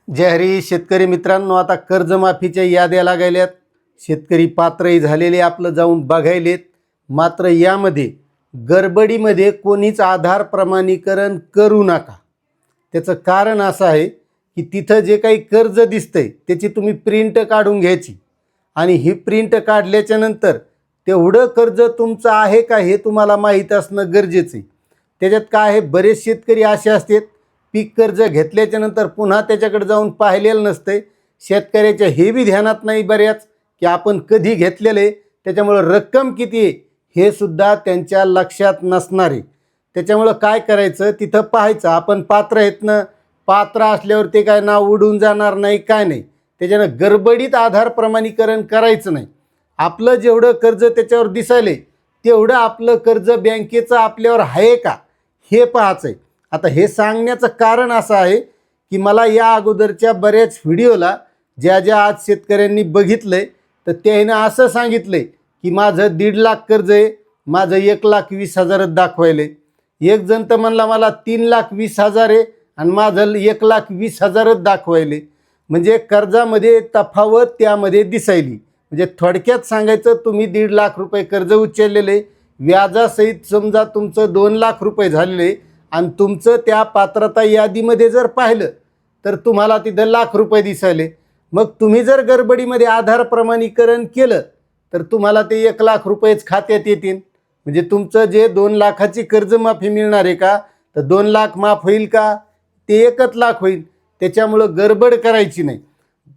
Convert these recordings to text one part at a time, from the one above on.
जय हरी शेतकरी मित्रांनो, आता कर्जमाफीच्या याद्या लागायल्यात. शेतकरी पात्रही झालेले आपलं जाऊन बघायलेत. मात्र यामध्ये गडबडीमध्ये कोणीच आधार प्रमाणीकरण करू नका. त्याचं कारण असं आहे की तिथं जे काही कर्ज दिसतंय त्याची तुम्ही प्रिंट काढून घ्यायची आणि ही प्रिंट काढल्याच्या नंतर तेवढं कर्ज तुमचं आहे का हे तुम्हाला माहीत असणं गरजेचं आहे. त्याच्यात काय आहे, बरेच शेतकरी असे असतात पीक कर्ज घेतल्याच्या नंतर पुन्हा त्याच्याकडे जाऊन पाहिलेलं नसते. शेतकऱ्याच्या हे बी ध्यानात नाही बऱ्याच की आपण कधी घेतलेलं आहे, त्याच्यामुळं रक्कम किती आहे हे सुद्धा त्यांच्या लक्षात नसणार आहे. त्याच्यामुळं काय करायचं, तिथं पाहायचं आपण पात्र आहेत ना, पात्र असल्यावर ते काय नाव उडून जाणार नाही, काय नाही. त्याच्यानं गडबडीत आधार प्रमाणीकरण करायचं नाही. आपलं जेवढं कर्ज त्याच्यावर दिसायले तेवढं आपलं कर्ज बँकेचं आपल्यावर आहे का हे पाहायचं आहे. आता हे सांगण्याचं कारण असं आहे की मला या अगोदरच्या बऱ्याच व्हिडिओला ज्या ज्या आज शेतकऱ्यांनी बघितलं आहे तर त्यानं असं सांगितलं आहे की माझं 1.5 लाख कर्ज आहे, माझं 1,20,000 दाखवायले. एक जण तर म्हणला मला 3,20,000 आहे आणि माझं 1,20,000 दाखवायले. म्हणजे कर्जामध्ये तफावत त्यामध्ये दिसायली. म्हणजे थोडक्यात सांगायचं, तुम्ही 1.5 लाख रुपये कर्ज उचललेले, व्याजासहित समजा तुमचं 2 लाख रुपये झालेले आणि तुमचं त्या पात्रता यादीमध्ये जर पाहिलं तर तुम्हाला तिथं लाख रुपये दिसायले. मग तुम्ही जर गडबडीमध्ये आधार प्रमाणीकरण केलं तर तुम्हाला ते 1 लाख रुपयेच खात्यात येतील. म्हणजे तुमचं जे 2 लाखाची कर्जमाफी मिळणार आहे का, तर 2 लाख माफ होईल का, ते 1 लाख होईल. त्याच्यामुळं गडबड करायची नाही.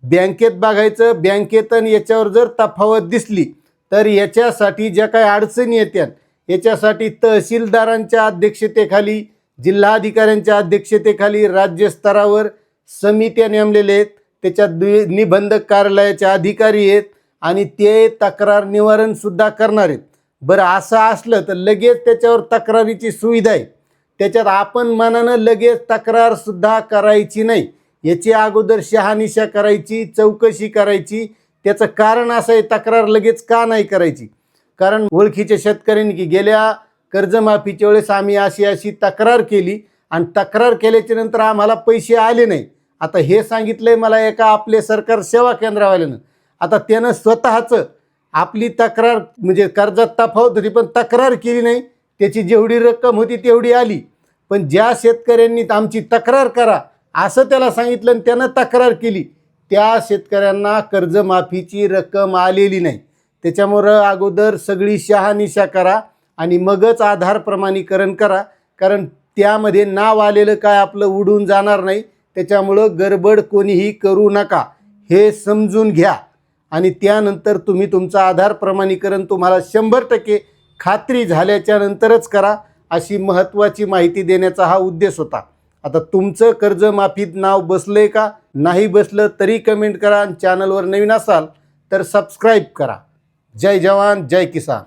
बँकेत बघायचं, बँकेतून याच्यावर जर तफावत दिसली तर याच्यासाठी ज्या काही अडचणी येतात याच्यासाठी तहसीलदारांच्या अध्यक्षतेखाली, जिल्हाधिकाऱ्यांच्या अध्यक्षतेखाली राज्यस्तरावर समित्या नेमलेल्या आहेत. त्याच्यात निबंधक कार्यालयाचे अधिकारी आहेत आणि ते तक्रार निवारणसुद्धा करणार आहेत. बरं, असं असलं तर लगेच त्याच्यावर तक्रारीची सुविधा आहे. त्याच्यात आपण मनानं लगेच तक्रारसुद्धा करायची नाही. याची अगोदर शहानिशा करायची, चौकशी करायची. त्याचं कारण असं आहे, तक्रार लगेच का नाही करायची, कारण ओळखीच्या शेतकऱ्यांनी की गेल्या कर्जमाफीच्या वेळेस आम्ही अशी अशी तक्रार केली आणि तक्रार केल्याच्या नंतर आम्हाला पैसे आले नाही. आता हे सांगितलंय मला एका आपले सरकार सेवा केंद्रावाल्यानं. आता त्यानं स्वतःचं आपली तक्रार म्हणजे कर्जात तफावत होती पण तक्रार केली नाही, त्याची जेवढी रक्कम होती तेवढी आली. पण ज्या शेतकऱ्यांनी आमची तक्रार करा असं त्याला सांगितलं आणि त्यानं तक्रार केली त्या शेतकऱ्यांना कर्जमाफीची रक्कम आलेली नाही. त्याच्यामुळं अगोदर सगळी शहानिशा करा आणि मगच आधार प्रमाणीकरण करा, कारण त्यामध्ये नाव आलेलं काय आपलं उडून जाणार नाही. त्याच्यामुळं गडबड कोणीही करू नका, हे समजून घ्या. आणि त्यानंतर तुम्ही तुमचं आधार प्रमाणीकरण तुम्हाला 100% खात्री झाल्याच्या नंतरच करा, अशी महत्त्वाची माहिती देण्याचा हा उद्देश होता. आता तुमचं कर्जमाफीत नाव बसलंय का नाही बसलं तरी कमेंट करा आणि चॅनलवर नवीन असाल तर सबस्क्राईब करा. जय जवान जय किसान.